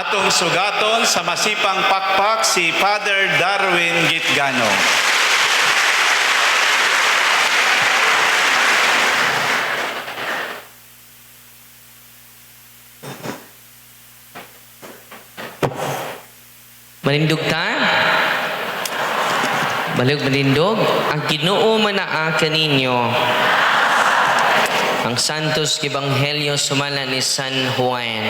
Atong sugaton sa masipang pakpak si Father Darwin Gitgano. Manindog ta? Balik manindog? Ang Ginoo manaa kaninyo. Ang Santos Ebanghelyo sumala ni San Juan.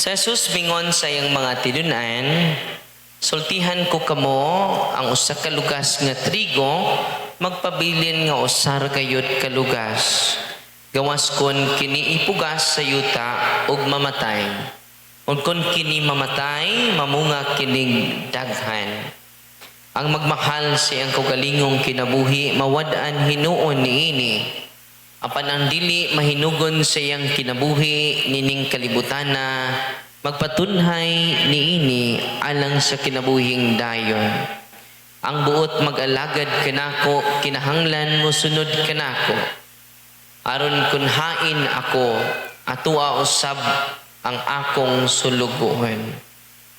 Sa Jesus mingon sa iyang mga tinunan, sultihan ko kamo ang usa ka lugas nga trigo, magpabilin nga usar kayod ka lugas. Gawas kon kini ipugas sa yuta ug mamatay. Ug kon kini mamatay, mamunga kining daghan. Ang magmahal siyang kaugalingong kinabuhi, mawad-an hinuon niini. Apan ang dili mahinugon siyang kinabuhi, nining kalibutana, magpatunhay niini alang sa kinabuhing dayon. Ang buot mag-alagad kanako, kinahanglan mo sunod kanako. Aron kun hain ako, atua usab ang akong suluguhan.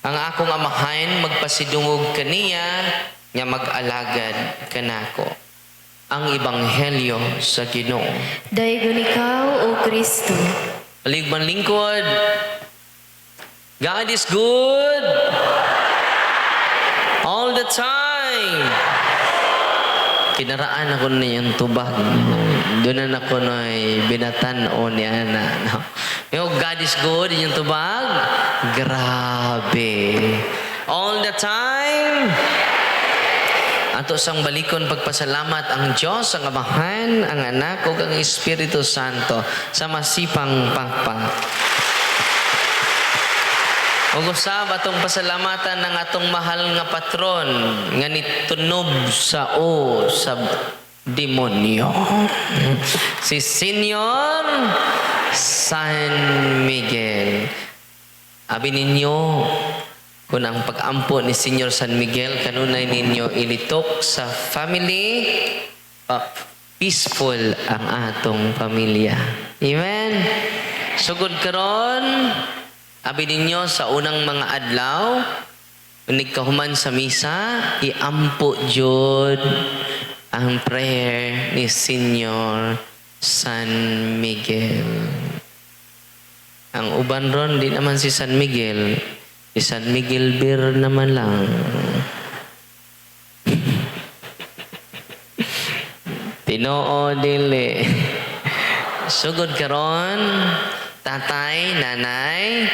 Ang akong amahan magpasidungog kaniya nga mag-alagad kanako. Ang Ebanghelyo sa Ginoo. Daygon ikaw, O Kristo. Aligman lingkod. God is good all the time. Kinaraan ako na yung tubag. Doon na ako na binatan o ni Ana. Yung God is good, yung tubag. Grabe. All the time. Ato sang balikon pagpasalamat ang Diyos, ang Amahan, ang Anak, ug ang Espiritu Santo sa masipang pakpak. Ug usab atong pasalamatan ng atong mahal nga patron nga nitunob sa demonyo. Si Senyor San Miguel. Abi ninyo, kung ang pag-ampo ni Senyor San Miguel, kanunay ninyo ilitok sa family, peaceful ang atong pamilya. Amen? Sugod karon, abi ninyo sa unang mga adlaw, nagkahuman sa misa, iampo jud ang prayer ni Senyor San Miguel. Ang uban ron, di naman si San Miguel. Si San Miguel Bir naman lang. Tinoo dili. Sugod karon, tatay, nanay,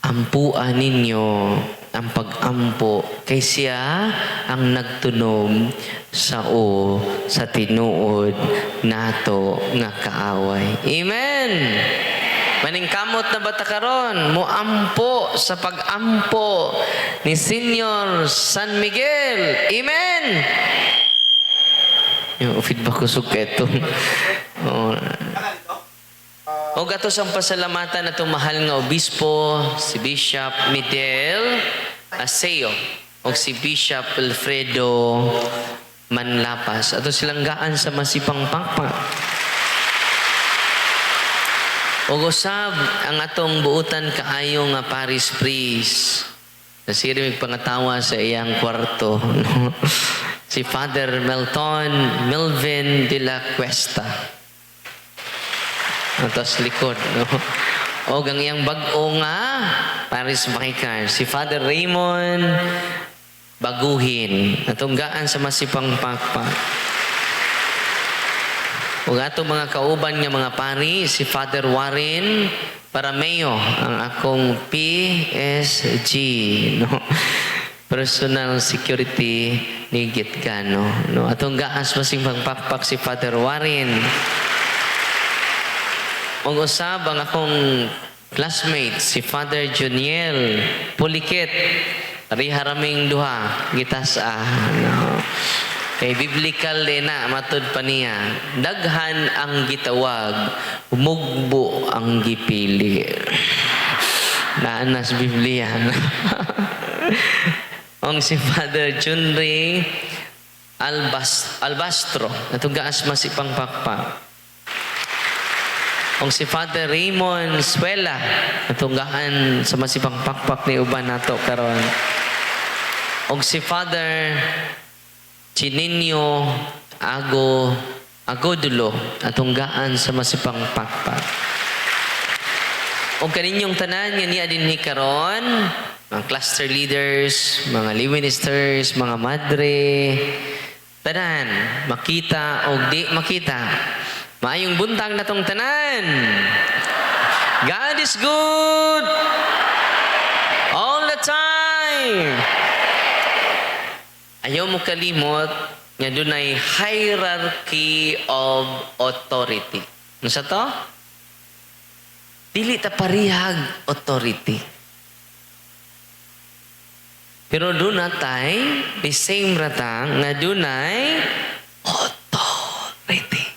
ampuan ninyo ang pag-ampo kay siya ang nagtunog sa tinuod nato nga kaaway. Amen. Maningkamot na bata karon, muampo sa pag-ampo ni Senyor San Miguel. Amen. Yung feedback ko suketo. O gatos ang pasalamatan na itong mahal nga obispo, si Bishop Midel Aseo o si Bishop Alfredo Manlapas. Ato silang gaan sa masipang pakpak. O usab ang atong buutan kaayo nga Paris Priest. Nasiri may pangatawa sa iyang kwarto. No? Si Father Melvin de la Cuesta. Atos likod. No? O ang iyang bag-o nga Paris Makikan. Si Father Raymond Baguhin. Atong gaan sa masipang pakpak. Ug ato mga kauban nga mga pari, si Father Warren Parameo, ang akong PSG, no? Personal security ni Gitgano. No? Atong gaas masing pagpakpak si Father Warren. Ug usab ang akong classmate, si Father Juniel Pulikit. Riharaming duha, gitasa. No? Kay biblical na matud pa niya, daghan ang gitawag, mugbo ang gipili. Naanas Biblia. Ang si Father Junri Albastro, natugaas masipang pakpak. Og si Father Raymond Suela, natunggaan sa masipang pakpak ni uban nato karon. Og si Father Chininio Agodulo, natunggaan sa masipang pakpak. Og kaninyong tanan nga niya dinhi karon, mga cluster leaders, mga lay ministers, mga madre, tanan, makita o di makita. Maayong buntag na tong tanan. God is good all the time. Ayaw mo kalimot nga dunay hierarchy of authority. Ano sa to? Dili ta parihag authority. Pero doon natay, the same ratang, nga dunay authority.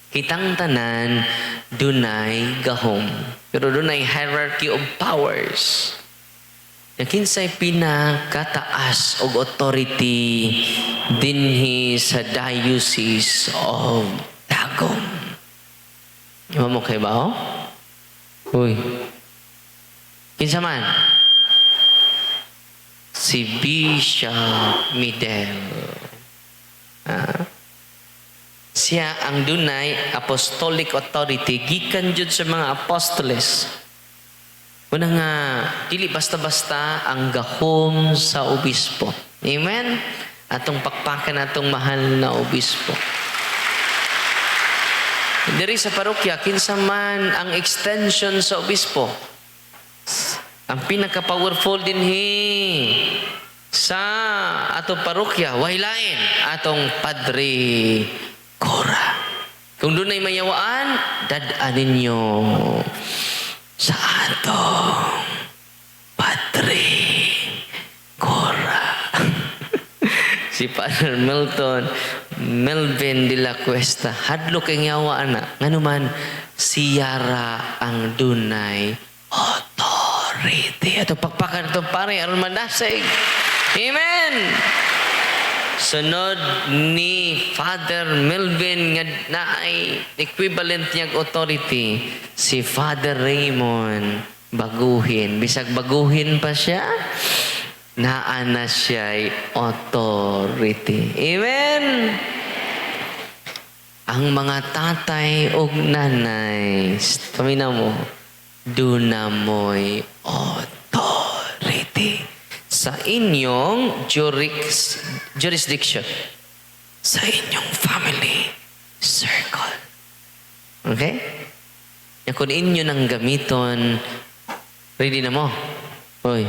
Kitang tanan, dunay gahom. Pero dunay hierarchy of powers. Nakinsay pinakataas og authority dinhi sa Diocese of Tagum. Ima mo kay ba? Uy. Kinsa man? Si Bishop Midel. Siya ang dunay apostolic authority gikan jud sa mga apostoles. Una nga dili basta-basta ang gahom sa obispo. Amen. Atong pakpakan atong mahal na obispo. Diri sa parokya kinsa man ang extension sa obispo. Ang pinaka-powerful dinhi sa atong parokya, wahilain atong Padre Cora. Kung doon ay mayawaan, dadaan ninyo sa atong Padre Cora. Si Father Melvin de la Cuesta, hadlo kay ngawa na, nganuman, siyara ang dunay authority. Ato pagpakan ito pare, aron manasig. Amen! Sunod ni Father Melvin nga naay equivalent niyang authority, si Father Raymond baguhin. Bisag baguhin pa siya, naana siya'y authority. Amen! Ang mga tatay o nanay, pamina mo, duna mo'y authority sa inyong jurisdiction, sa inyong family circle. Okay? Kung inyo nang gamiton, ready na mo? Hoy.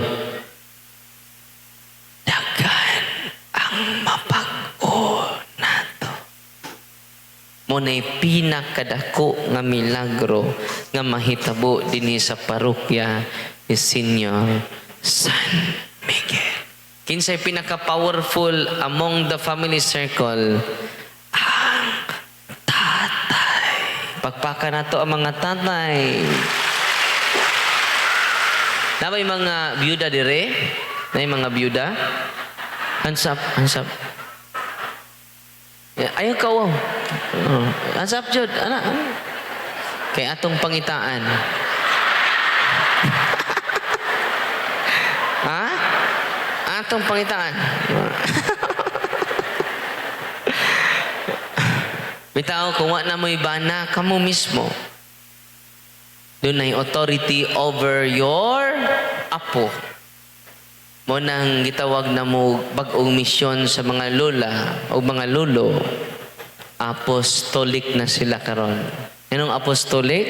Dagan ang mapag-o nato. Muna'y pinakadako nga milagro nga mahitabo dinhi sa parokya ni Senior San Miguel. Kinsay pinaka-powerful among the family circle? Ang tatay. Pagpaka na to ang mga tatay. Na may mga byuda dire? Na mga byuda? Hands up, hands up. Ayaw ka, wow. Hands up, Jud. Ana. Kay atong pangitaan. Ha? Atong pangitaan. Bitaw, kung wa na mo ibana, kamo mismo. Doon ay authority over your apo. Mo nang gitawag na mo bag-ong misyon sa mga lola o mga lolo. Apostolic na sila karon. Anong apostolic?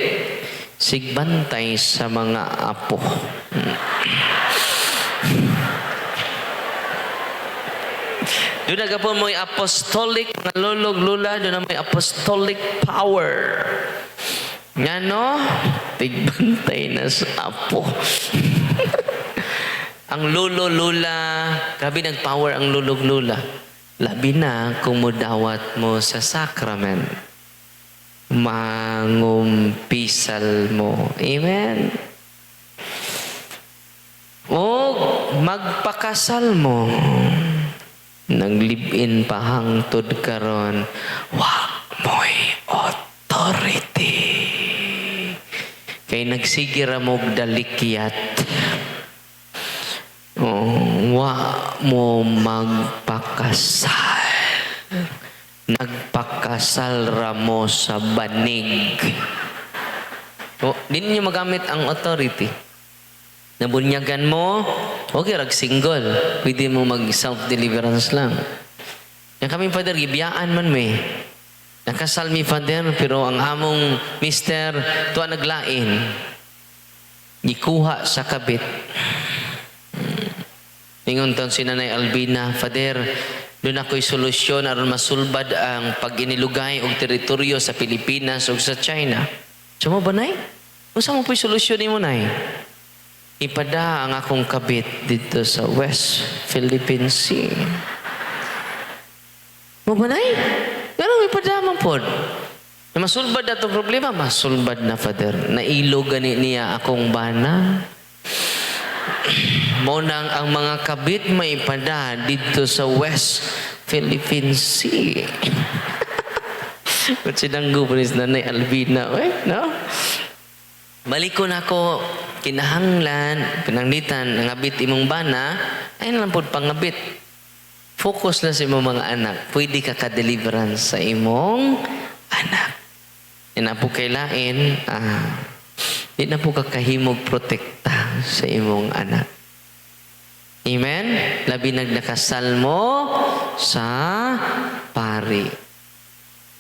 Sigbantay sa mga apo. Doon na gapon mo yung apostolic na lolog lula, doon na mo yung apostolic power. Nga no? Tigbantay na sa apo. Ang lolo-lula, grabe nag-power ang lulog-lula. Labi na kung mudawat mo sa sacrament. Mangumpisal mo. Amen? O magpakasal mo. Naglibin pa hangtod karon. Wa mo'y authority. Kay nagsigira mo og dalikyat. Wa mo magpakasal. Nagpakasal ra mo sa banig. Di ninyo magamit ang authority. Nabunyagan mo, okay, rag single. Pwede mo mag-self-deliverance lang. Yan kami, Father, gibiyaan man may. Nakasal mi, Father, pero ang among mister, tuwa naglain. Gikuha sa kabit. Ingon taon si Nanay Albina, Father, doon ako'y solusyon aron masulbad ang pag-inilugay og teritoryo sa Pilipinas o sa China. Suma ba, Nay? Unsa mo po'y solusyon mo, Nay? Ipada ang akong kabit dito sa West Philippine Sea. Mo ba, Nay? Pero ipada man po. Na masulbad na itong problema, masulbad na, Father. Nailog gani niya akong bana. Monang ang mga kabit maipada dito sa West Philippine Sea. Ba't sinanggo po ni Nanay Albina? No? Balikon ako, kinahanglan, pinanglitan, nangabit imong bana, ay nalang po pangabit. Focus na sa imong mga anak. Pwede ka ka-deliverance sa imong anak. Yan na po kailain, di na po kakahimog protekta sa imong anak. Amen? Labi nagnakasal mo sa pari.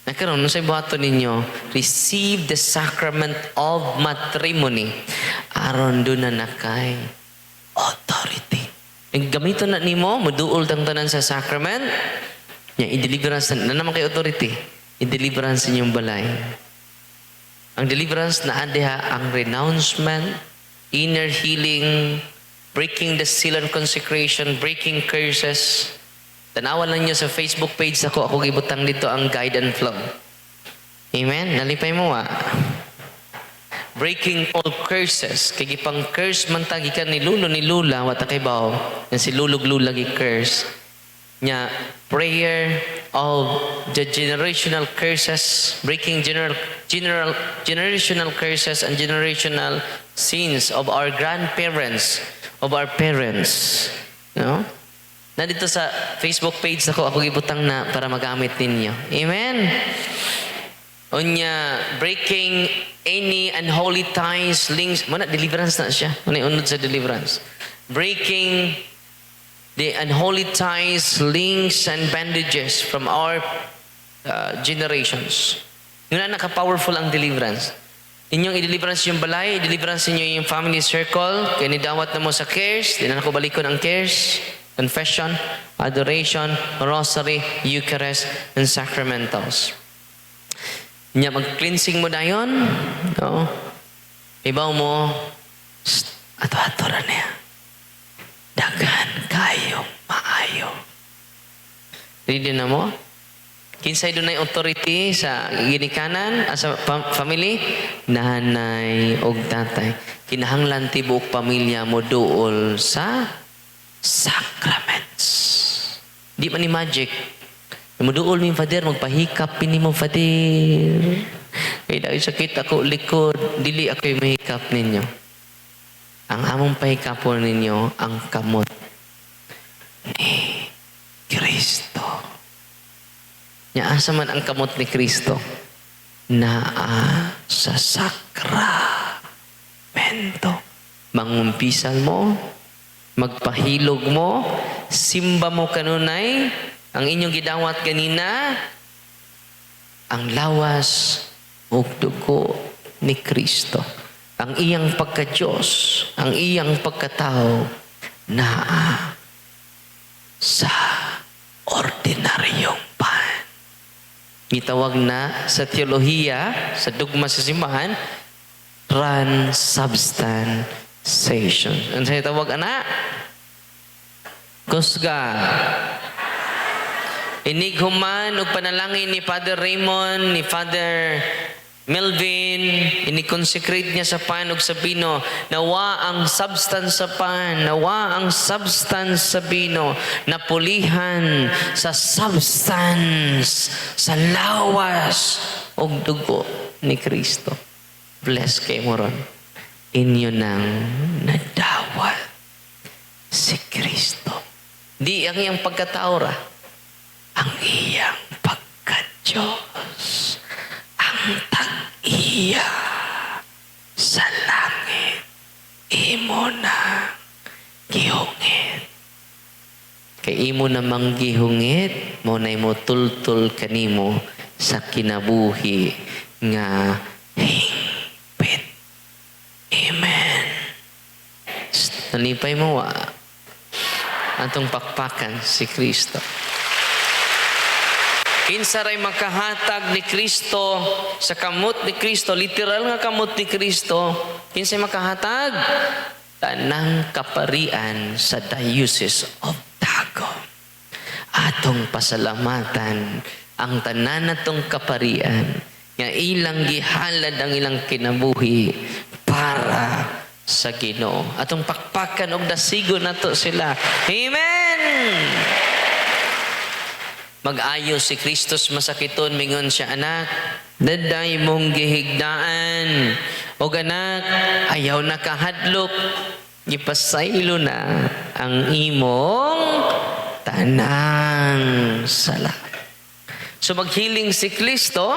Nagkaroon, nung sa ibuhato ninyo, receive the sacrament of matrimony. Aron doon na nakay authority. Gamito na nimo, maduol tang tanan sa sacrament, i-deliverance na naman kay authority. I-deliverance ninyong balay. Ang deliverance na adeha ang renouncement, inner healing, breaking the seal and consecration, breaking curses. Tanawan lang niyo sa Facebook page ako gibutang dito ang guide and flow. Amen? Nalipay mo breaking all curses. Kaya gipang curse man tagikan ni Lulo ni Lula, wata kay bao, yan si Lulog Lula curse. Nya, prayer of the generational curses, breaking generational curses and generational sins of our grandparents, of our parents. No? Nandito sa Facebook page ako gibutang na para magamit ninyo. Amen? Unya, breaking any unholy ties, links. Mana, deliverance na siya. Mana unod sa deliverance. Breaking the unholy ties, links, and bandages from our generations. Yun na naka-powerful ang deliverance. Inyong i-deliverance yung balay, i-deliverance ninyo yung family circle, kaya nidawat na mo sa cares, di na ako balikon ang cares, confession, adoration, rosary, Eucharist, and sacramentals. Nya mag-cleansing mo dayon, no? Ibaw mo, ato-ato ra niya. Dagan kayo, maayo. Ready na mo? Kinsay doon na authority sa ginikanan, sa family, nanay o tatay. Kinahanglan tibuok pamilya mo dool sa sacraments. Di man ni magic. Muduol mi, Father, magpahikap pini mo, Father. Kaya dahil sakit ako likod, dili ako'y mahikap ninyo. Ang among pahikapon ninyo, ang kamot ni Kristo. Nya asa man ang kamot ni Kristo? Naa sa sakramento. Mangumpisal mo, magpahilog mo, simba mo kanunay, ang inyong gidawat ganina, ang lawas o dugo ni Kristo. Ang iyang pagka-Diyos, ang iyang pagkatao, naa sa ordinaryong pan. Itawag na sa teolohiya, sa dogma sa simbahan, transubstantiation. Ano sa'yo tawag, anak? Kusga. Inighuman o panalangin ni Father Raymond, ni Father Melvin, ini-consecrate niya sa pan o sa bino, nawa ang substance sa pan, nawa ang substance sa bino, napulihan sa substance, sa lawas o dugo ni Kristo. Bless kayo mo ron. inyo nang nadawat si Kristo. Di ang iyang pagkatao ra, ang iyang pagka-Diyos, ang tag-iya sa langit, imo na gihungit. Kay imo namang gihungit, mo na imo tultul kanimo sa kinabuhi nga hingpit. Amen. Nalipay mo atong pakpakan si Kristo. Kinsa ray makahatag ni Kristo sa kamot ni Kristo, literal nga kamot ni Kristo, kinsa makahatag? Tanang kaparian sa Diocese of Tagum. Atong pasalamatan ang tanan natong kaparian nga ilang gihalad ang ilang kinabuhi para sa Ginoo. Atong pakpakan og dasigon nato sila. Amen. Mag-ayo si Kristos masakiton, mingon siya, anak, daday mong gihigdaan. O anak, ayaw na kahadlok. Ipasaylo na ang imong tanang sala. So maghiling si Kristo,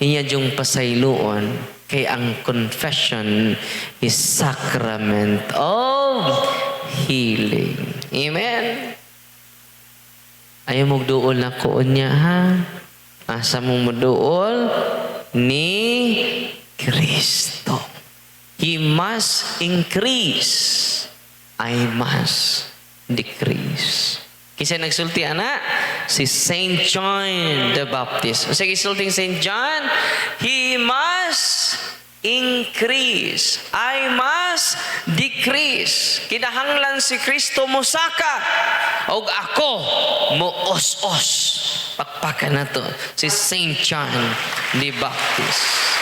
iya yung pasayloon. Kay ang confession is sacrament of healing. Amen. Ayaw mong duol na koon niya, ha? Asa mong maduol? Ni Kristo. He must increase. I must decrease. Kasi nagsulti, anak? Si Saint John the Baptist. Sige, sulting Saint John, he must increase. I must decrease. Kinahanglan si Kristo musaka. Og ako mo os-os. Pakpakan na to. Si Saint John the Baptist.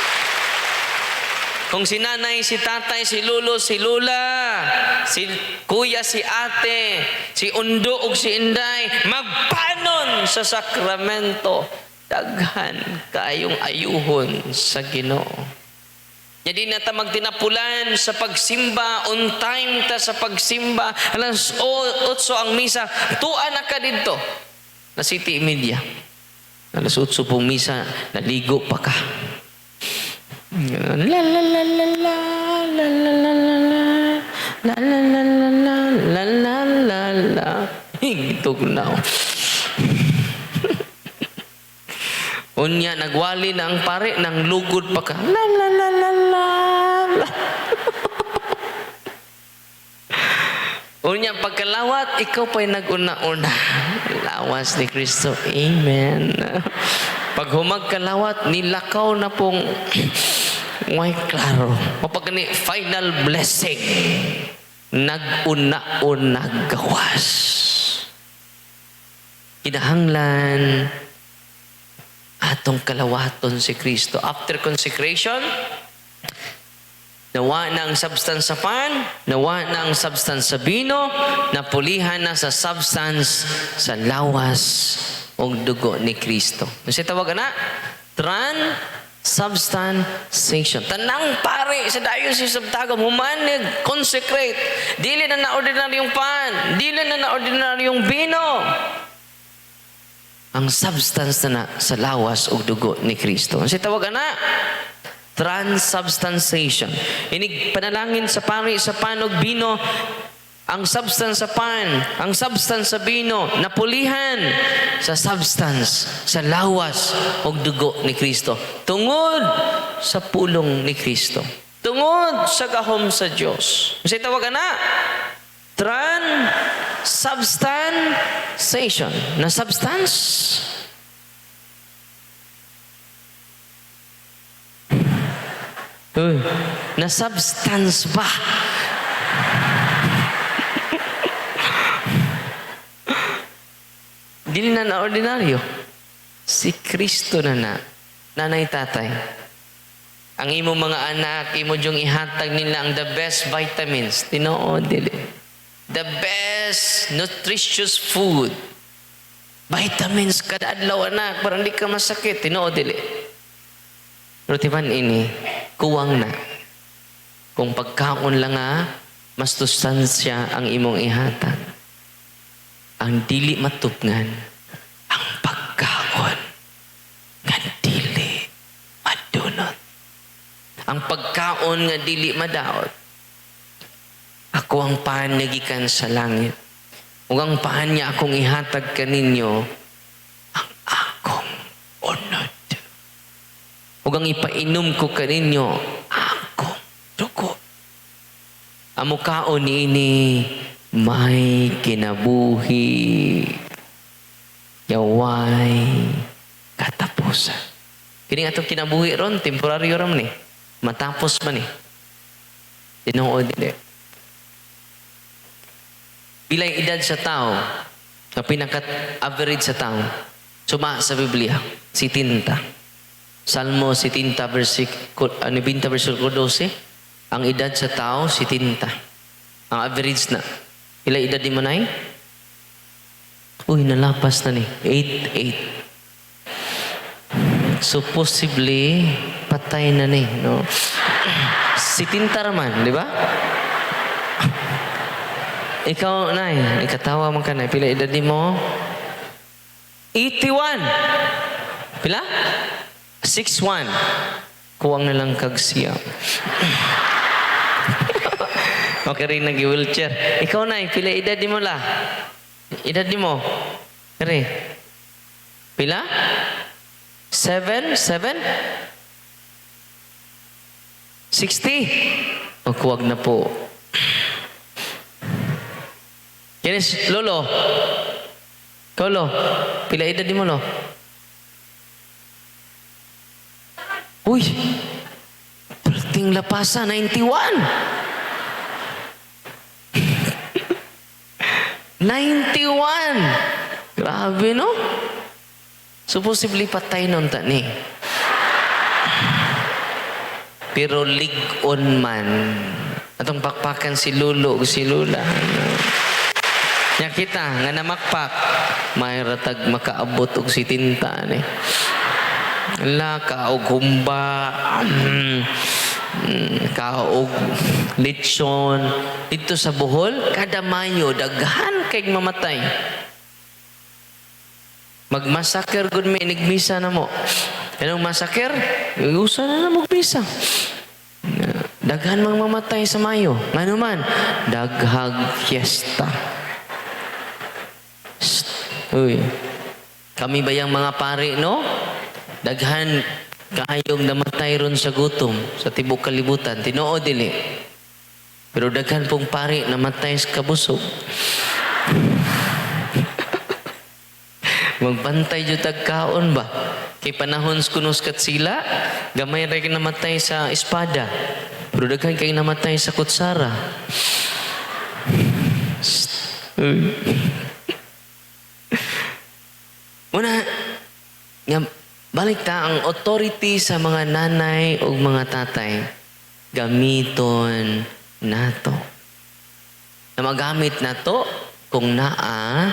Kung si nanay, si tatay, si lulo, si lula, si kuya, si ate, si undo ug si inday, magpanon sa sakramento, daghan kayong ayuhon sa Ginoo. Jadi na ta magtinapulan sa pagsimba, on time ta sa pagsimba, alas 8 ang misa, tuan na ka dito. Na City Media. Alas 8 pong misa, naligo pa ka. La la la la la la la la la la la la la la la la la. Higtog na. Unya nagwali na ang pare nang lugod pa ka. La la la la la. Unya pagkalawat ikaw pa'y nag-una-una. Lawas ni Kristo. Amen. Pag humagkalawat nilakaw na pong way klaro. Kapag ni final blessing, nag-una-una gawas. Kinahanglan atong kalawaton si Kristo. After consecration, nawa na ang substance sa pan, nawa na ang substance sa bino, napulihan na sa substance sa lawas o dugo ni Kristo. Kasi tawagan na, transubstantiation. Tanang pare sa Diocese of Tagum, humanig, consecrate. Dili na na-ordinaryong pan, dili na na-ordinaryong bino. Ang substance na sa lawas o dugo ni Kristo. Kasi tawagan na, transubstantiation. Inig panalangin sa pari, sa panog bino, ang substance sa pan, ang substance sa bino, napulihan sa substance, sa lawas o dugo ni Kristo. Tungod sa pulong ni Kristo. Tungod sa gahom sa Diyos. Kasi tawagan na, transubstantiation. Na substance? Uy, na substance ba? Dili na na ordinaryo. Si Kristo na nanay tatay. Ang imo mga anak, imo yung ihatag nila ang the best vitamins. Tinoo, dili. The best nutritious food. Vitamins kada adlaw anak, para hindi ka masakit. Tinoo, dili. Pero timan ini, kuwang na. Kung pagkaon lang mas sustansya ang imong ihatag. Ang dili matupngan, ang pagkaon nga dili madunot. Ang pagkaon nga dili madaot. Ako ang paan nga gikan sa langit. Ug ang paan niya akong ihatag kaninyo, ang akong unod. Ug ang ipainom ko kaninyo, akong dugo. Amo kaon niini may kinabuhi, yaway katapusan. Kini atong kinabuhi ron, temporaryo ram ni. Matapos man ni. Tinuod dili. Bilay edad sa tao, na pinaka-average sa tao, suma sa Biblia, 70. Salmo 70 versikulo 12, ang edad sa tao 70. Ang average na. Ila edad di manay? Uy, nalapas na ni. 88. So possibly patay na ni, no? 70 raman, di ba? Ikaw, nay, ikatawa man ka, nay. Pila edad di mo? 81. Pila? 61. Kuwang na lang kag siya. Okay rin nag-wheelchair. Ikaw, nay, pila edad di mo la? Edad di mo? Kare. Pila? 7? 60? O, kuwag na po. Yanis, lolo. Ikaw, lo. Pila edad di mo, lo? Uy! Perting lapasa, 91! 91! Grabe, no? So, possibly patay nun tani. Pero lig-on man. Atong pakpakan si Lolo o si Lula. Nya kita nga namakpak may ratag makaabot og si tinta ni. La ka og humba, ka og lechon dito sa Bohol kada Mayo daghan kay mamatay. Magmasaker gud may nigmisa na mo. Kanang masaker, usa na mo misa. Daghan mang mamatay sa Mayo. Ngano man, daghag fiesta. Uy, kami ba yung mga pari, no? Daghan kaayong namatay ron sa gutom, sa tibok kalibutan. Tinoo dili. Pero daghan pong pari namatay sa kabusog. Magbantay jud tagkaon ba? Kay panahon kunos kat sila, gamay ra kay namatay sa espada. Pero daghan kay namatay sa kutsara. Una, nga, balik ta ang authority sa mga nanay o mga tatay, gamiton nato. Na magamit nato kung naa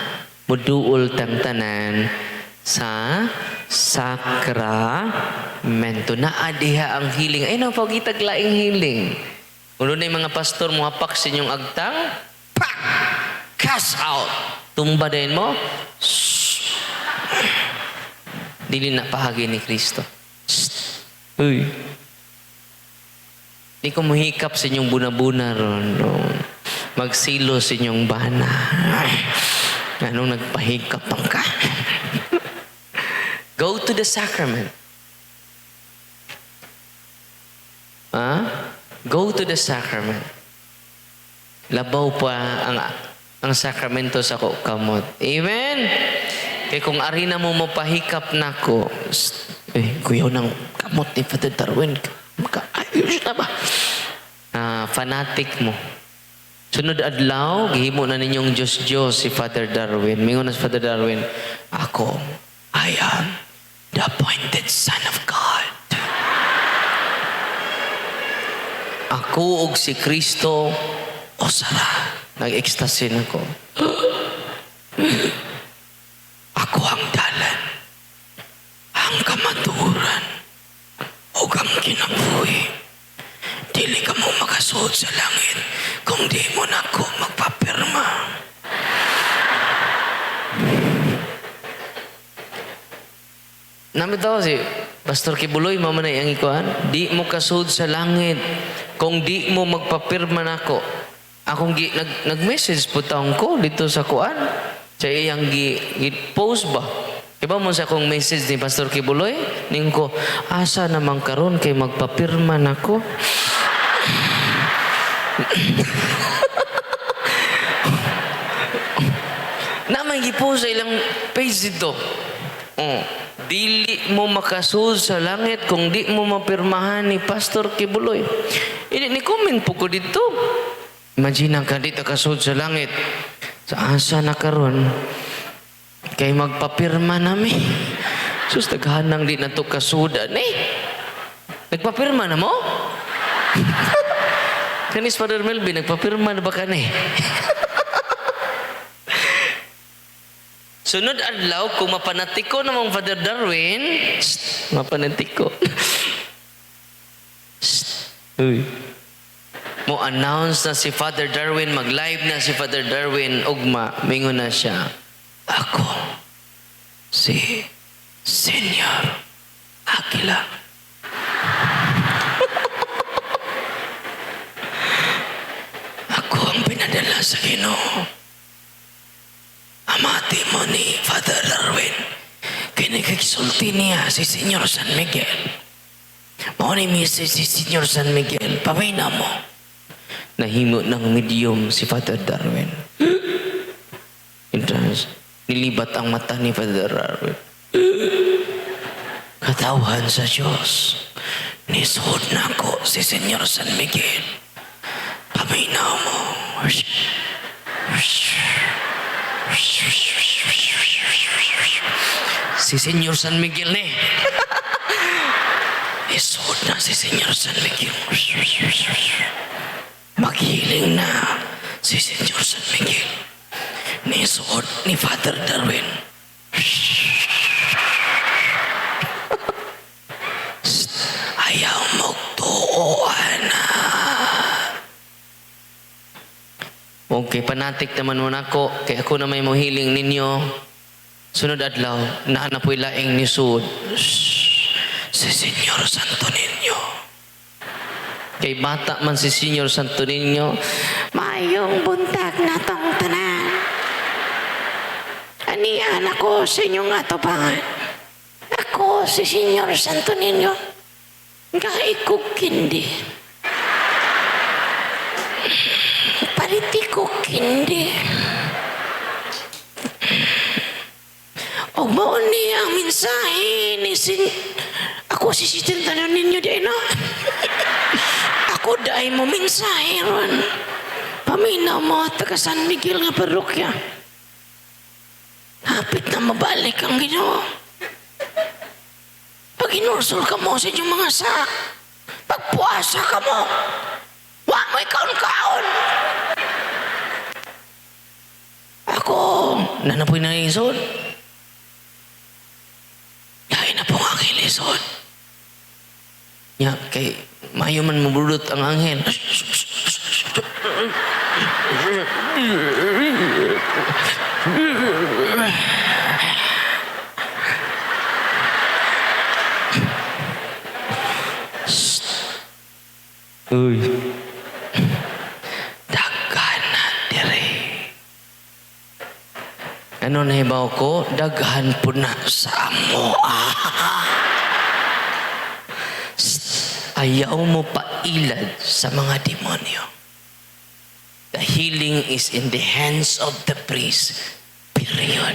muduol tang tanan sa sakramento. Naa diha ang healing. Ay, napagitag laing healing. Kung na yung mga pastor mo hapak sa inyong agtang, pak! Cast out! Tumba din mo, dili na pahagi ni Kristo. Uy. Di ko muhikap sa inyong buna-buna ron. No? Magsilo sa inyong bana. Anong nagpahikap pang ka? Go to the sacrament. Go to the sacrament. Labaw pa ang sakramento sa kamot. Amen? Kaya kung arina mo mapahikap na ko, kuyaw ng kamot ni Father Darwin, makaayos na ba? Fanatic mo. Sunod adlaw, gihimo na ninyong Diyos si Father Darwin. Mingon na si Father Darwin, ako, I am the appointed Son of God. Ako og si Kristo, o sara, nag-ecstasy na ko. Ako ang dalan, ang kamaturan, o ang kinabuhi. Dili ka mo makasuot makasuod sa langit kung di mo na ako magpapirma. Namitaw si Pastor Kibuloy, mamanay ang ikuan, di mo kasud sa langit kung di mo magpapirma nako. Akong nag-message po taong ko dito sa kuan. Sa iyang post ba? Iba mo sa akong message ni Pastor Kibuloy, ning ko, asa naman karon kay magpapirma nako. Naman gipost sa ilang page dito. Dili mo makasud sa langit kung di mo mapirmahan ni Pastor Kibuloy. Ini ni comment po ko dito. Imagine ang kadito kasud sa langit. Sa asa na karon kay magpapirma nami. Sus daghanang di na to kasudan eh. Nagpapirma na mo? Kanis Father Melvin, nagpapirma na ba ka ni? Sunod adlaw, kung mapanatiko namang Father Darwin, mapanatiko. Uy. Mo announce na si Father Darwin, mag-live na si Father Darwin, ugma, mingon na siya. Ako, si Senyor Aquila. Ako ang pinadala sa Ginoo. Amati mo ni Father Darwin. Kinikagisulti niya si Senyor San Miguel. Mao ni message si Senyor San Miguel. Pamina mo. Nahimo ng medium si Father Darwin. Nilibat ang mata ni Father Darwin. Katawan sa Diyos. Nisuod na ako si Senyor San Miguel. Pamina mo. Si Senyor San Miguel ni. Isuod na si Senyor San Miguel. Maghiling na si Senyor San Miguel. Nisuod ni Father Darwin. Ayaw magtuoan na. Okay, panatik naman mo na ako. Kaya ako na may mahiling ninyo. Sunod adlaw, naanapoy laing ni Sud. Si Senyor Santo Niño. Kay bata man si Senyor Santo Niño, mayong buntag na tong tanan. Anian ako sa inyong atubangan. Ako si Senyor Santo Niño. Kaikog kindi. Paritikog kindi. O mo ni ang mensahe ni ako si Sister Tanan ninyo di na. Ako dahil mo mensahe ron. Paminaw mo at taga San Miguel nga parokya. Hapit na mabalik ang Ginoo. Pag inursol ka mo sa inyong mga sak, pagpuasa ka mo, wag mo ikaon-kaon. Ako, nanapoy na isod. Dahil na pong ang ilisod. Ya, kay mayo man mabulot ang anghel. Uy. Daghan na dire. Ano nahibaw ko? Daghan po na sa amo. Ayaw mo pa ilad sa mga demonyo. The healing is in the hands of the priest. Period.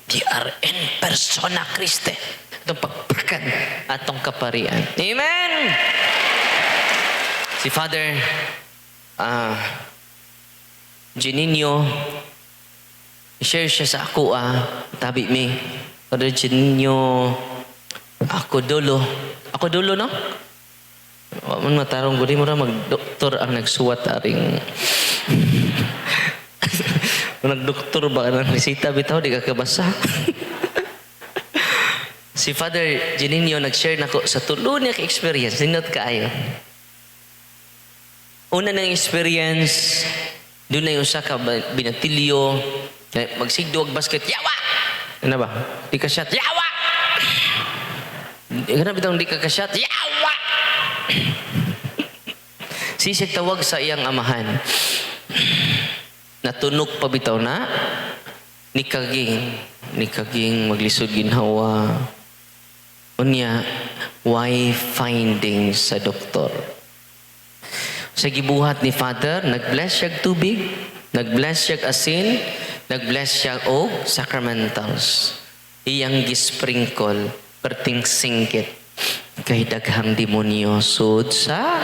They are in persona Christi. Itong pagpakan atong kaparian. Amen! Si Father Geninio, share siya sa ako tabi mi. Father Geninio, ako dulo, no? Man matarong gudi mo ra mag-doktor ang nagsuwat aring nagdoktor ba nang resita bitaw di ka kabasa. Si Father Geninio nag-share nako sa tulo niya ka-experience, ninot kaayo. una ng experience, doon na yung usa ka binatilyo, magsigdo og basket, yawa! Ano ba? Di ka shot, yawa! Ganun bitang di ka shot, yawa! Sisig tawag sa iyang amahan. Natunog pa bitaw na, ni kaging maglisod ginhawa. Unya, why finding sa doktor? Sa gibuhat ni Father, nag-bless siya tubig, nag-bless siya asin, nag-bless siya og sacramentals. Iyang gisprinkle, perting singkit, kay daghang demonyo sud sa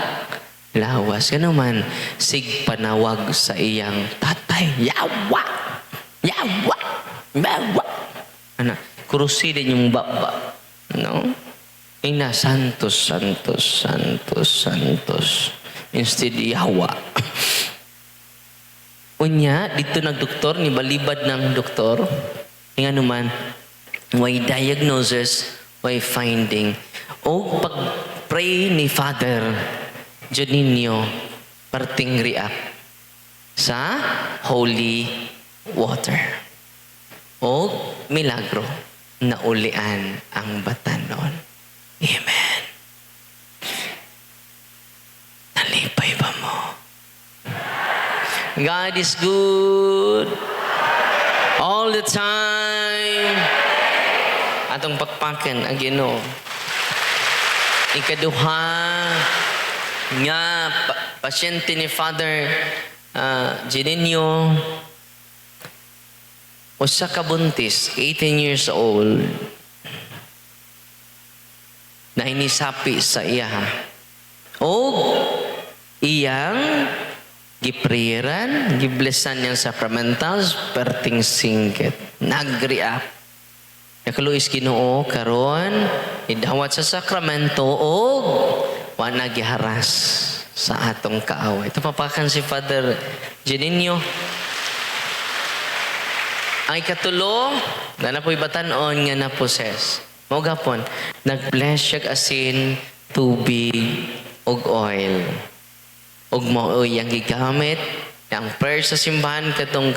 lawas. Kano man, sig panawag sa iyang tatay, yawa! Yawa! Yawa! Ano, kurusi din yung baba. No? Ina, santos, santos, santos, santos. Instead, yawa. Unya, dito nagdoktor, nibalibad ng doktor. Nga naman, why diagnosis, why finding. O pag-pray ni Father Juninho, parting react sa holy water. O milagro na ulian ang batanon. Amen. Nalipay ba mo? God is good all the time. Atong pakpakan ang Ginoo. Ikaduha nga pasyente ni Father Juninho, usa ka buntis, 18 years old, na inisapi sa iya. O iyang giprayeran, giblessan niyang sacramentals, perting singkit. Nag-react. Nakaluis Ginoo karon idawat sa sakramento o wa nagiharas sa atong kaaway. Ito papakan si Father Juninho. Ang ikatulo, na napoy batanon nga na-possess. Mao gapon, nag-bless siya asin, tubig, og oil. Og mao yang gigamit ang prayer sa simbahan katong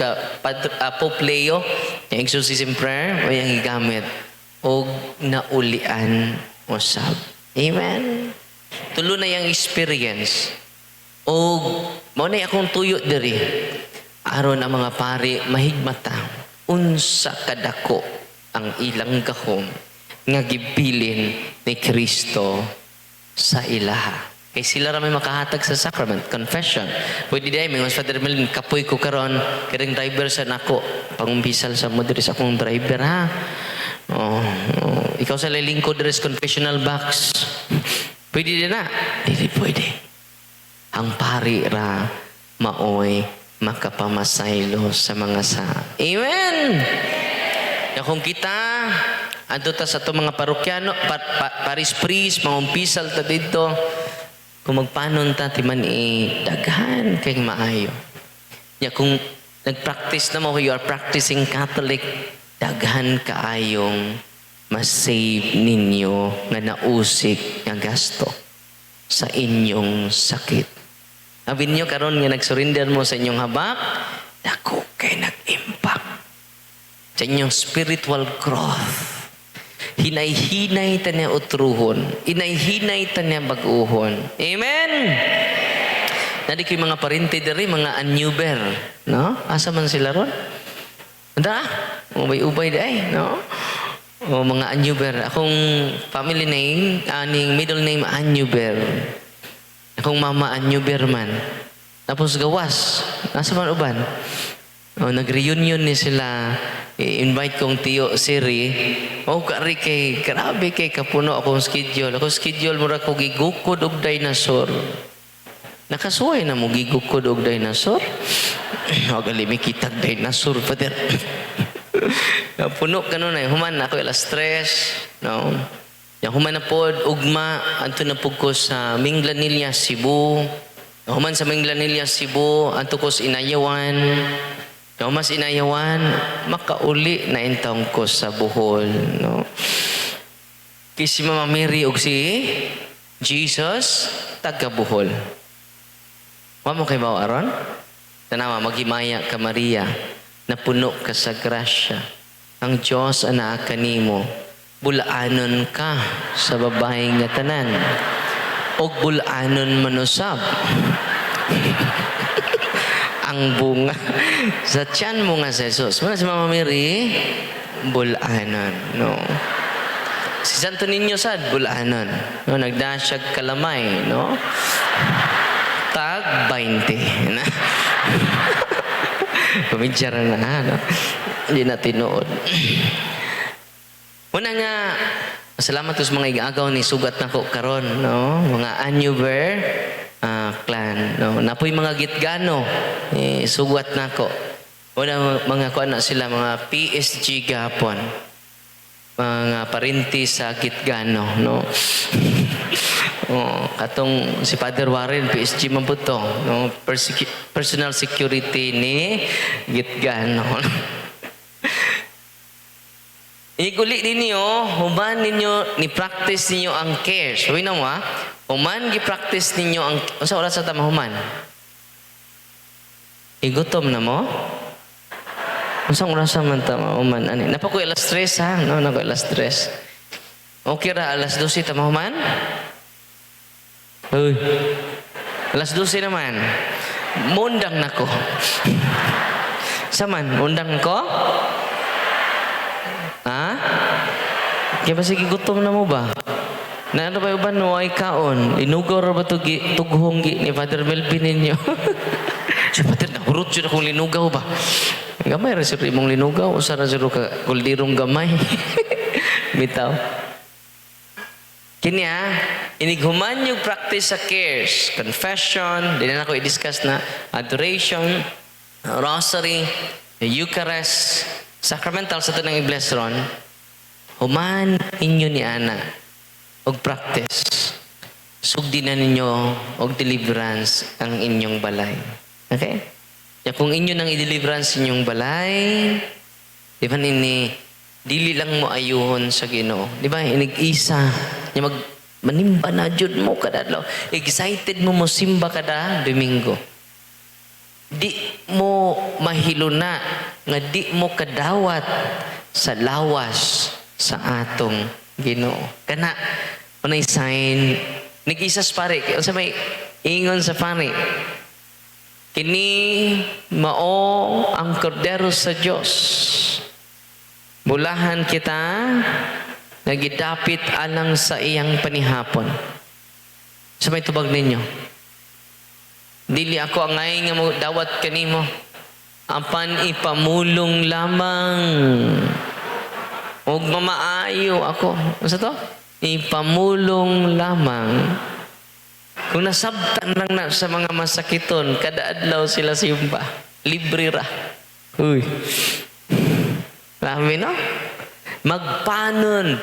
Pope Leo, yung exorcism prayer, o yang gigamit og naulian usab. Amen. Tulo na yang experience. Og mao na akong tuyo diri. Aron ang mga pari mahigmata unsa kadako ang ilang gahom nga gibilin ni Kristo sa ilaha. Kay sila ra may makahatag sa sacrament, confession. Pwede day may mas Father Melvin, kapoy ko karon, kiring driver sa nako, pangumpisal sa mo diri sa akong driver ha. Ikaw sa lingkod diri sa confessional box. Pwede din na? Hindi pwede. Ang pari ra maoy makapamasaylo sa mga sa. Amen! Kung kita, adto ta sa itong mga parokyano, paris priest, mangumpisal ta dito, kung magpanon ta, timan daghan kay maayo. Kung nag-practice na mo, you are practicing Catholic, daghan kaayong masave ninyo nga nausik nga gasto sa inyong sakit. Sabi niyo karon nga nag-surrender mo sa inyong habak, dako kay nag-impact sa inyong spiritual growth. Hinay-hinay ta niya utruhon. Hinay-hinay ta niya baguhon. Amen! Nadi kay mga parente diri, mga annuber. No? Asa man sila ron? Anda? Ubay-ubay day, no? O mga annuber. Akong family name, aning middle name annuber. Akong mama annuber man. Tapos gawas. Asa man uban? Nag-reunion ni sila. I-invite kong tiyo Siri. Kari kay, grabe kay kapuno akong schedule. Ako schedule mura ko gigukod og dinosaur. Nakasuway na mo gigukod og dinosaur? Huwag alimi kitag dinosaur, Father. Puno ka nun ay. Human ako alas 3. No? Human na po, ugma. Anto na po ko sa Minglanilla, Cebu. Human sa Minglanilla, Cebu. Anto ko sa Inayawan. Mas Inayawan, makauli na intawang ko sa Bohol. No? Kaya si Mama Mary o si Jesus, taga Bohol. Wa mo kay bao aron? Tanawa, maghimaya ka Maria, na puno ka sa grasya. Ang Diyos ana kanimo, bulaanon ka sa babae nga tanan. Og bulaanon manusab. Ang bunga sa tiyan mo nga sa Jesus. Muna si Mama Mary, bulaanon. No? Si Santo Niño sad, bulaanon. No? Nagdasyag kalamay. No? Tag 20. Na? Pamidyara na. No? Hindi na tinuod. Una nga, salamat sa mga igagaw ni sugat na ko karon, no? Mga Anuber clan, no? Napoy mga Gitgano, sugat na ko. Una mga kuan na sila, mga PSG gapon. Mga parinti sa Gitgano, no? Katong si Father Warren, PSG man po to, no? Personal security ni Gitgano. Iguli ninyo, human ninyo, ni-practice ninyo ang care. So, yun mo human, gi-practice ninyo ang, sa oras sa tama, human? Igutom na mo? Masang oras sa man tama, human? Ani? Napaku alas 3, ha? No, naku alas 3. Okay ra, alas 12, tama, human? Uy, alas 12 naman. Mundang na ko. Saman, mundang ko? Ha? Kaya ba sige gutom na mo ba? Na ano ba yung ba no ay kaon? Inugaw ra ba tughong ni Father Melvin ninyo? Si Father, nahurot siya akong linugaw ba? Gamay rin siya mong linugaw. O sara siya ka kuldirong gamay. Bitaw. Kanya, inighuman yung practice sa cares. Confession, di na ako i-discuss na. Adoration, rosary, Eucharist, sacramental sa ito ng i-bless ron, human inyo ni Ana og practice. Sugdi na ninyo og deliverance ang inyong balay. Okay? Ya kung inyo nang i-deliverance inyong balay, di ba nini, dili lang mo ayuhon sa Ginoo. Di ba? Inig-isa. Manimba na jud mo kada adlaw. Excited mo simba kada Domingo. Di mo mahiluna nga di mo kadawat sa lawas sa atong Ginoo. Kana unay sign nag-isas pare sa may ingon sa pare. Kini mao ang kordero sa Dios. Bulahan kita nagidapit alang sa iyang panihapon. Sa may tubag ninyo. Dili ako angay nga mo dawat kanimo. Apan ipamulong lamang. Og mamaayo ako. Ano to? Ipamulong lamang. Kung nasabtan lang na sa mga masakiton, kada adlaw sila simba. Libre ra. Uy. Rami no? Magpanon.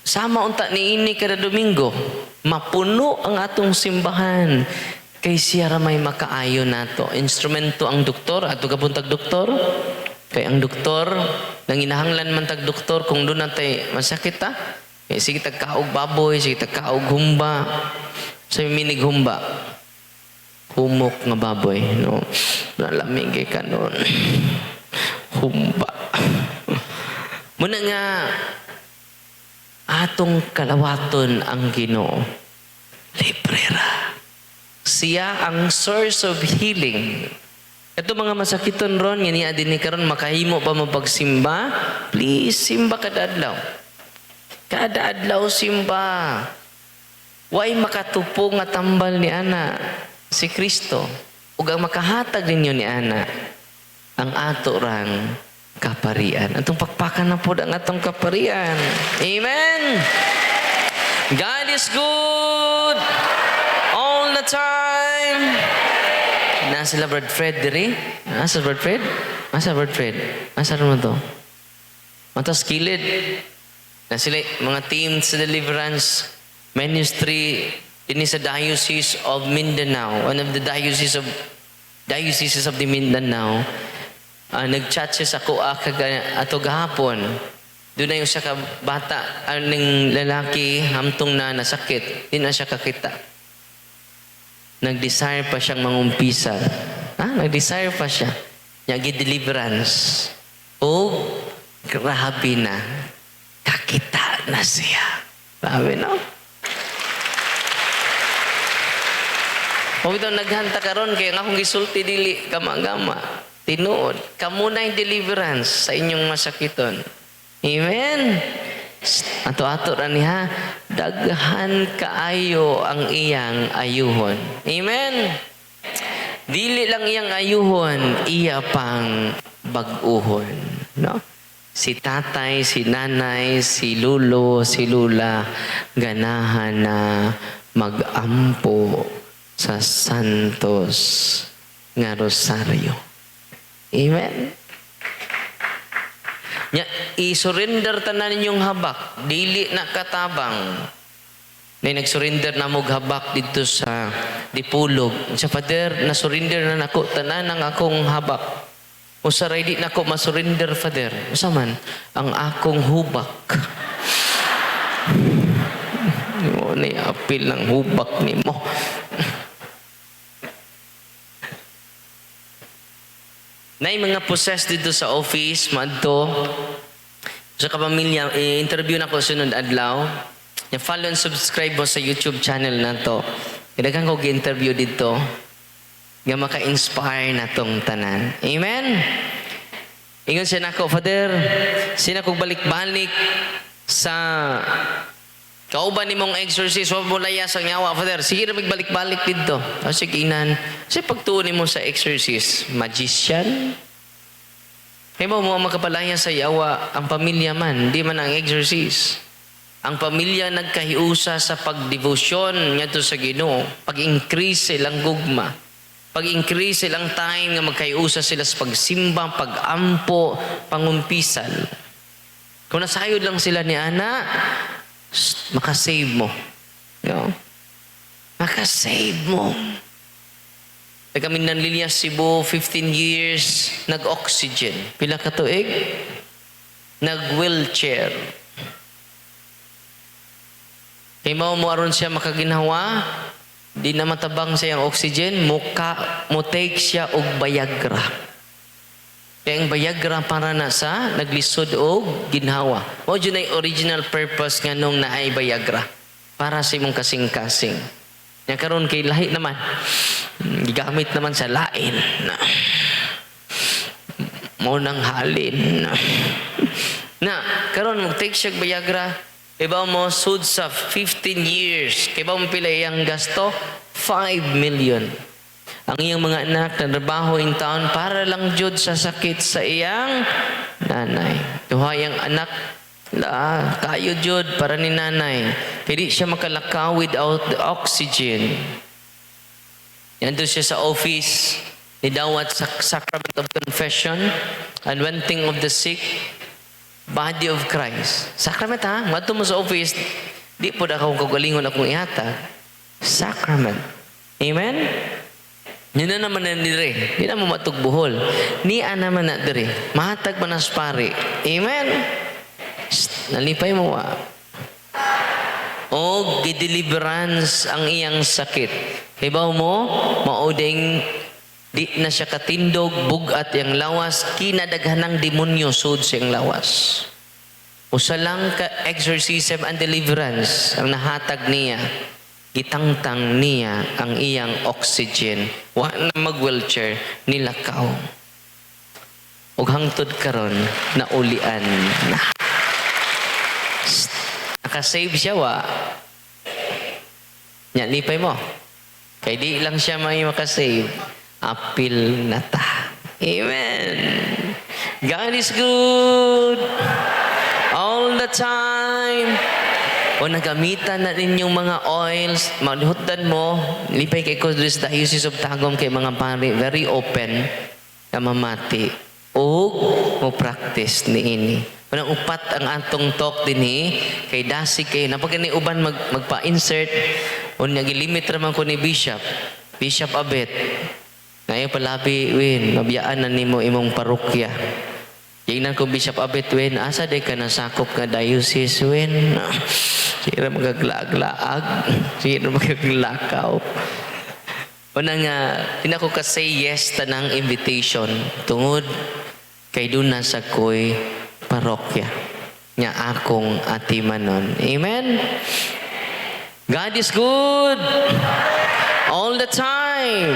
Sama unta ni ini kada Domingo. Mapuno ang atong simbahan. Kay siya ramay makaayo nato. Instrumento ang doktor, ato kapuntag doktor. Kay ang doktor, nang inahanglan man tag doktor, kung doon natay masakit ta, eh, sige tagkaog baboy, sige tagkaog humba. Sa minig humba. Humok nga baboy, no? Nalamig ka noon. Humba. Muna nga, atong kalawaton ang Ginoo. Librera. Siya ang source of healing. Ito mga masakiton ron, nga niya din ni karon makahimo pa mapagsimba, please, simba kada adlaw. Kada adlaw simba. Way makatupo nga tambal ni Ana, si Kristo. Ug ang makahatag ninyo ni Ana, ang ato rang kaparian. Atong pakpakan na po ang atong kaparian. Amen! God is good all the time. Nasa sila Brad Fred diri? Nasa Brad Fred? Nasa Brad Fred? Nasa naman to? Matas kilid. Na sila mga team sa deliverance ministry din sa Diocese of Mindanao. One of the dioceses of the Mindanao. Nag-chat siya sa kuha ato gahapon. Doon na yung siya ka bata ng lalaki hamtong na nasakit. Di na siya kakita. nag-desire pa siyang mangumpisal. Nag-desire pa siya. Deliverance. O, grabe na. Kakita na siya. Grabe, no? Kung ito naghanta karon kaya nga akong gisulti dili gama-gama. Tinuod. Kamu na yung deliverance sa inyong masakiton. Amen? Ato-ato ra niya. Daghan kaayo ang iyang ayuhon. Amen? Dili lang iyang ayuhon, iya pang bag-uhon. No? Si tatay, si nanay, si lulo, si lula, ganahan na mag-ampo sa santos nga rosaryo. Amen? I-surrender tanan ninyong habak. Dili na katabang. Nag-surrender na mo habak dito sa Dipulog. Sa Father, na-surrender na nako tanan ang akong habak. O sa di na ko ma-surrender, Father. Usa man ang akong hubak. Mo ni apil ng hubak nimo. Nay mga possessed dito sa office, madto. Sa kapamilya, interview na ko sunod adlaw. Follow and subscribe mo sa YouTube channel na to. Kailangan ko gi-interview dito. Nga maka-inspire na tong tanan. Amen? Ingon siya na ko, Father, sina kong balik-balik sa kauban ni mong exorcist, huwag mo layas ang yawa, Father. Sige na magbalik-balik dito. O sige, inan. Kasi pagtuon mo sa exorcist, magician? Kaya mo makapalaya sa yawa, ang pamilya man, di man ang exorcist. Ang pamilya nagkahiusa sa pagdevosyon niya to sa Ginoo, pag-increase silang gugma, pag-increase silang time nga magkahiusa sila sa pagsimba, pag-ampo, pangumpisal. Kung nasayod lang sila ni Ana, makasave mo. No? Makasave mo. Kami nanlilias Cebu, 15 years, nag-oxygen. Pila ka tuig? Nag-wheelchair. Kaya mo aron siya makaginhawa, di na matabang siya ang oxygen, mo take siya og Viagra. Kaya ang Viagra para na sa naglisod og ginhawa. O dyan ay original purpose nga nung naay Viagra. Para sa imong kasing-kasing. Yan karon kay lahi naman. Gigamit naman sa lain. Mo nang halin. Karon mo take siya og Viagra. Iba mo sud sa 15 years. Kaya mo pila iyang gasto? 5 million. Ang iyang mga anak na trabaho in town para lang jud sa sakit sa iyang nanay. Duha iyang anak kayo jud para ni nanay. Pwede siya makalakaw without the oxygen. Yan doon siya sa office. Nidawat sa sacrament of confession, anointing of the sick, body of Christ. Sacrament ha? Mato mo sa office, di po na akong kagalingon akong ihatag. Sacrament. Amen? Yun na naman na dire. Di na mo matugbuhol. Niya naman na dire. Mahatag manas pare. Amen? Nalipay mo wa. O gideliverance ang iyang sakit. Hibaw mo, mauding di na siya katindog, bugat yang lawas, kinadaghan ng demonyo sud siyang lawas. Usa lang ka exorcism and deliverance ang nahatag niya. Gitangtang niya ang iyang oxygen. Wa na mag-wheelchair, nilakaw. Ug hangtod karon na ulian na. Nakasave siya wa. Nya lipay mo. Kay di lang siya may makasave. Apil na ta. Amen. God is good. All the time. O nagamitan na ninyong mga oils, maghutan mo, lipay kay Kudris Diocese of Tagum kay mga pari, very open, na mamati. O mo practice ni ini. Unang upat ang atong talk din kay Dasi kay napag ni uban magpa-insert unya gilimit raman ko ni Bishop Abet. Ngayon palabi win mabiyaan na nimo imong parokya. Tingnan ko Bishop Abet win asa day ka nasakop nga diocese win. Sira magaglaag-laag, sira magaglakaw. Una nga, pinako ka say yes tanang invitation. Tungod kay duna sa ko'y parokya. Nga akong atimanon. Amen? God is good. All the time.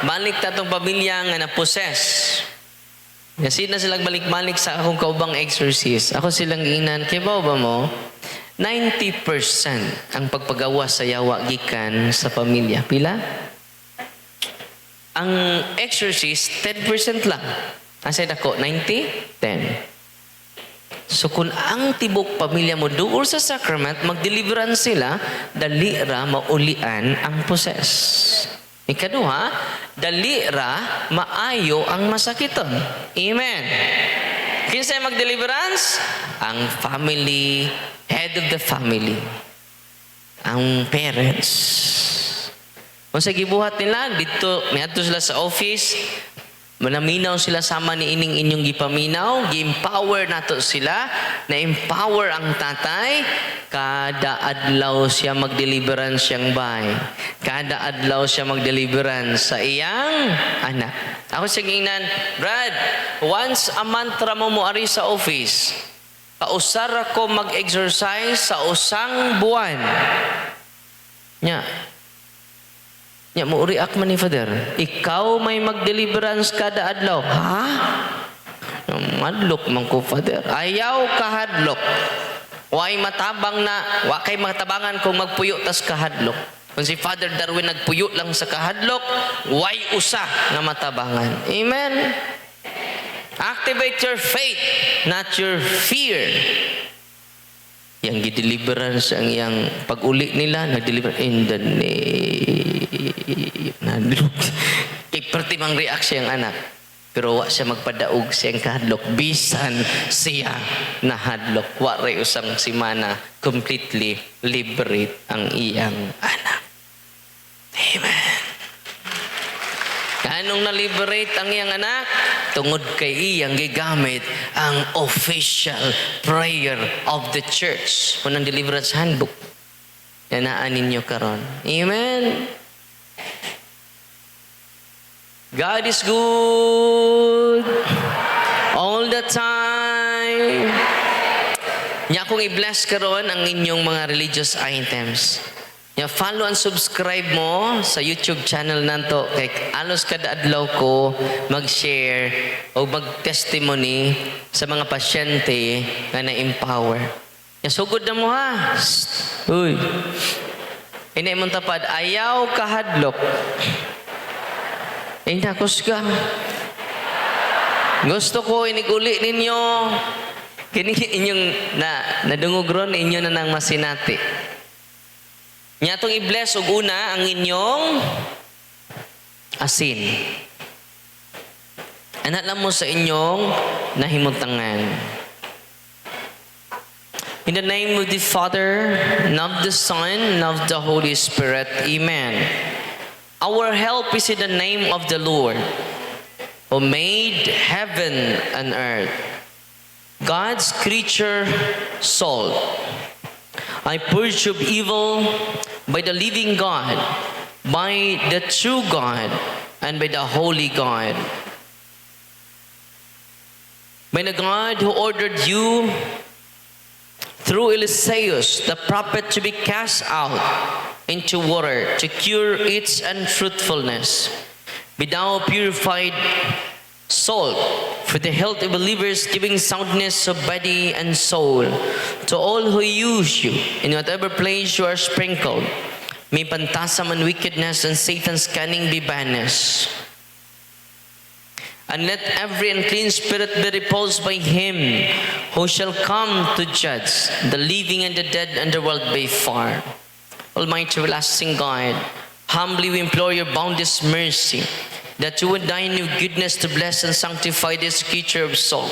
Balik ta tong pamilya nga na-possess. Kasi na silang balik-balik sa akong kaubang exorcist. Ako silang inan. Kaya ba mo? 90% ang pagpagawa sa yawa gikan sa pamilya. Pila? Ang exorcist, 10% lang. Asay ako, 90? 10. So kung ang tibok pamilya mo doon sa sacrament, mag-deliverance sila, dali ra maulian ang possess. Ikaduha, dali ra maayo ang masakiton. Amen. Kinsay mag-deliverance? Ang family, head of the family. Ang parents. Kung sa gibuhat nila, dito, niadto sila sa office, manaminaw sila sama ni ining inyong gipaminaw, gi-empower nato sila, na-empower ang tatay, kada adlaw siya mag-deliverance siyang bahay. Kada adlaw siya mag-deliverance sa iyang anak. Ako sa ginan, Brad, once a month ra mo ari sa office, kausar ako mag-exercise sa usang buwan. Nya mo react man ni Father. Ikaw may mag-deliverance kada adlaw. Ha? Madlok man ko, Father. Ayaw kahadlok. Way matabang na, wa kay matabangan kung magpuyo tas kahadlok. Kung si Father Darwin nagpuyo lang sa kahadlok, way usa nga matabangan. Amen. Activate your faith, not your fear. Yang gi-deliverance ang yang pag-uli nila, nag-deliver in the name. Nadlok. Iperti mang reaksyon ang anak. Pero wa siya magpadaog siyang kahadlok. Bisan siya nahadlok. Wa ray usang simana completely liberate ang iyang anak. Amen. Anong na-liberate ang iyang anak? Tungod kay iyang gigamit ang official prayer of the church. Unang deliverance handbook. Yanaan ninyo karon. Amen. God is good all the time. Nya akong i-bless karon ang inyong mga religious items. Nya follow and subscribe mo sa YouTube channel nanto kay alos kada adlaw ko mag-share o mag-testimony sa mga pasyente nga na-empower. Nya sugod na mo ha. Uy. Inay mong tapad, ayaw kahadlok. Nakos ka. Gusto ko iniguli ninyo. Kini inyong nadungog ron, inyo na nang masinati. Nya tong i-bless og una ang inyong asin. Anak lang mo sa inyong nahimutangan. In the name of the Father, and of the Son, and of the Holy Spirit. Amen. Our help is in the name of the Lord, who made heaven and earth. God's creature soul. I purge of evil by the living God, by the true God, and by the holy God. By the God who ordered you through Eliseus, the prophet, to be cast out into water to cure its unfruitfulness. Be thou purified salt for the health of believers, giving soundness of body and soul to all who use you. In whatever place you are sprinkled, may phantasm and wickedness and Satan's cunning be banished. And let every unclean spirit be repulsed by him who shall come to judge the living and the dead and the world by fire. Almighty everlasting God, humbly we implore your boundless mercy, that you would dine your goodness to bless and sanctify this creature of soul,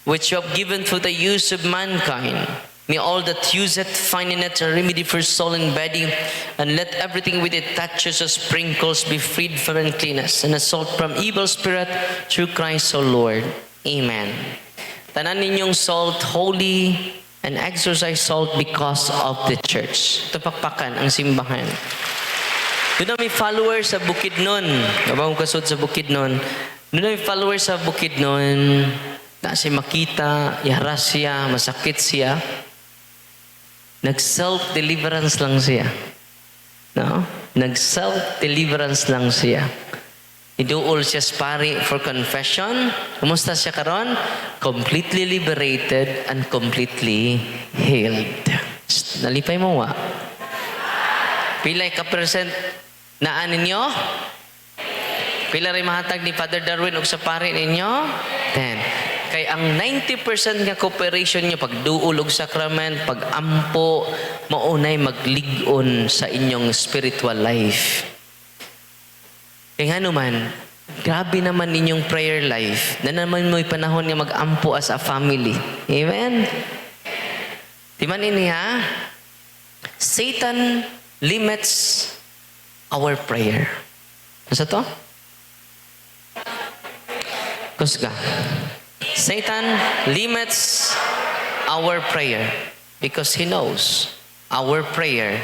which you have given through the use of mankind. May all that use it find in it a remedy for soul and body, and let everything with it touches or sprinkles be freed from uncleanness and assault from evil spirit through Christ our Lord. Amen. Tanan ninyong salt, holy and exercise salt because of the church. Tupakpakan ang simbahan. Doon na may followers sa Bukidnon. Kabang kasod sa Bukidnon. Doon na may followers sa Bukidnon. Na siya makita, iharas siya, masakit siya. Nag-self-deliverance lang siya. No? Nag-self-deliverance lang siya. Iduol siya sa pari for confession. Kumusta siya karon? Completely liberated and completely healed. Nalipay mo wa? Pilay ka percent naan ninyo? Pila rin mahatag ni Father Darwin og sa pari ninyo? 10. Kay ang 90% nga cooperation niyo pagduol og sakrament, pag-ampo, maunay magligon sa inyong spiritual life. Kaya nga naman, grabe naman ninyong prayer life. Na naman mo'y panahon nga mag-ampo as a family. Amen? Di man ini ha? Satan limits our prayer. Ano sa to? Kusga. Satan limits our prayer because he knows our prayer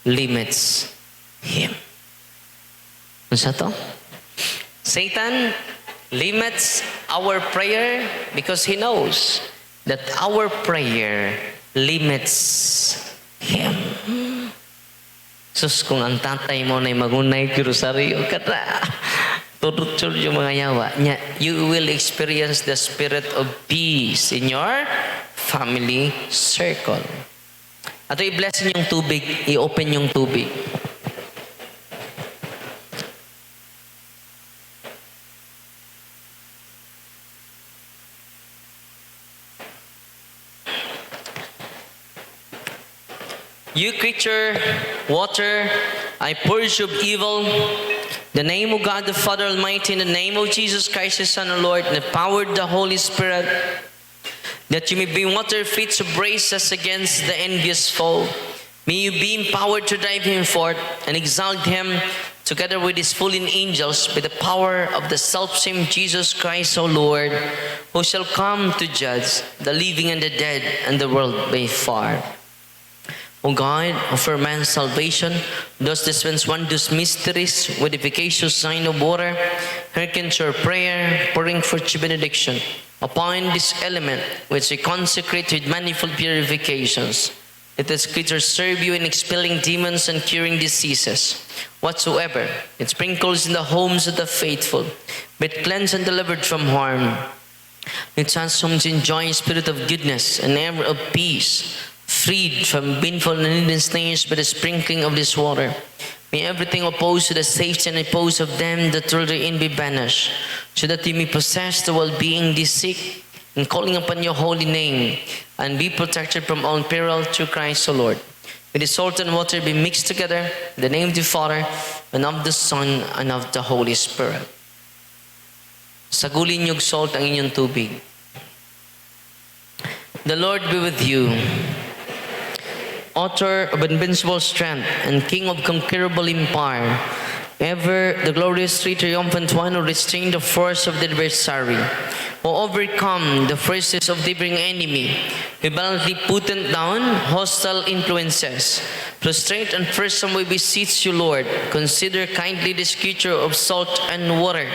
limits him. Ano sa to? Satan limits our prayer because he knows that our prayer limits him. Sus, kung ang tatay mo na'y magunay kirosaryo ka na, turutsul yung mga yawa niya, you will experience the spirit of peace in your family circle. Ato i-bless yung tubig, i-open yung tubig. You creature, water, I purge you of evil. The name of God the Father Almighty, in the name of Jesus Christ, His Son, our Lord, and the power of the Holy Spirit, that you may be water fit to brace us against the envious foe. May you be empowered to drive him forth and exalt him together with his fallen angels by the power of the selfsame Jesus Christ, our Lord, who shall come to judge the living and the dead and the world by far. O God, offer man's salvation, thus dispense wondrous mysteries with efficacious sign of water, hearken to our prayer, pouring forth your benediction upon this element which we consecrate with manifold purifications. Let this creature serve you in expelling demons and curing diseases, whatsoever it sprinkles in the homes of the faithful, be it cleansed and delivered from harm. It transforms in joy, spirit of goodness, and ever of peace, freed from baneful and hidden snares by the sprinkling of this water. May everything opposed to the safety and repose of them that dwell therein be banished, so that you may possess the well-being they seek, in calling upon your holy name, and be protected from all peril through Christ the Lord. May the salt and water be mixed together in the name of the Father, and of the Son, and of the Holy Spirit. Sagulin niyog salt ang inyong tubig. The Lord be with you. Author of invincible strength and King of conquerable empire, ever the glorious triumphant one who restrained the force of the adversary, who overcome the forces of the differing enemy, who valiantly put down hostile influences. Prostrate and first we beseech you, Lord, consider kindly this creature of salt and water.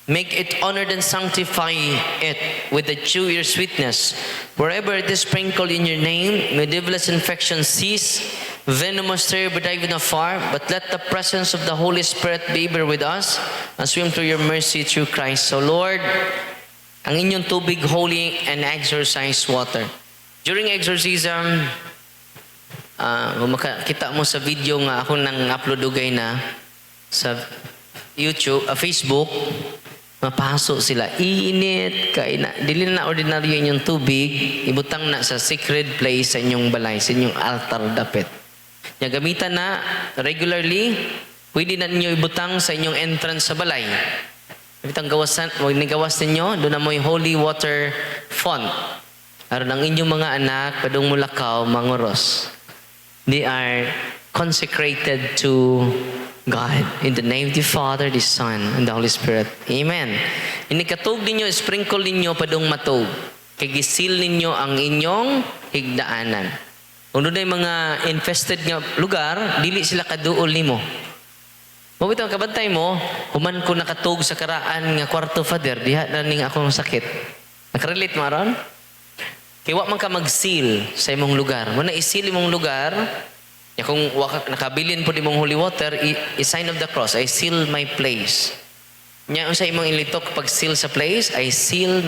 Make it honored and sanctify it with the due your sweetness. Wherever it is sprinkled in your name, may devilish infection cease, venomous terror be driven afar, but let the presence of the Holy Spirit be ever with us, and swim through your mercy through Christ. So Lord, ang inyong tubig, holy and exorcised water. During exorcism, kung makakita mo sa video nga ako nang upload ugay na sa YouTube, Facebook, mapasok sila. Iinit, dili na ordinaryo inyong tubig, ibutang na sa sacred place sa inyong balay, sa inyong altar dapit. Nya gamitan na regularly, pwede na ninyo ibutang sa inyong entrance sa balay. Ibutang gawasan, wag ni gawas ninyo, doon na mo yung holy water font. Aron ang inyong mga anak, padung mulakaw, manguros. They are consecrated to God, in the name of the Father, the Son, and the Holy Spirit. Amen. Inikatog ninyo, sprinkle ninyo padung matog. Kay gisil ninyo ang inyong higdaanan. Kung doon ay mga infested nga lugar, dili sila kaduol nimo. Mo bitaw kabantay mo, human ko nakatug sa karaan nga kwarto Father, diha na ning akong sakit. Nakarelate mo ron? Kaya wa man ka mag-seal sa imong lugar. Mo na i-seal imong lugar, ya kung nakabilin po di mong holy water, i-sign of the cross, I seal my place. Nya unsa imong ilitok pag seal sa place, I seal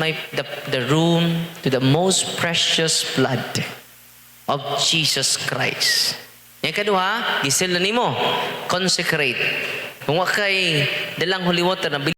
the room to the most precious blood of Jesus Christ. Yang kedua, gisil na nimo, consecrate. Kung wa kay dalang holy water na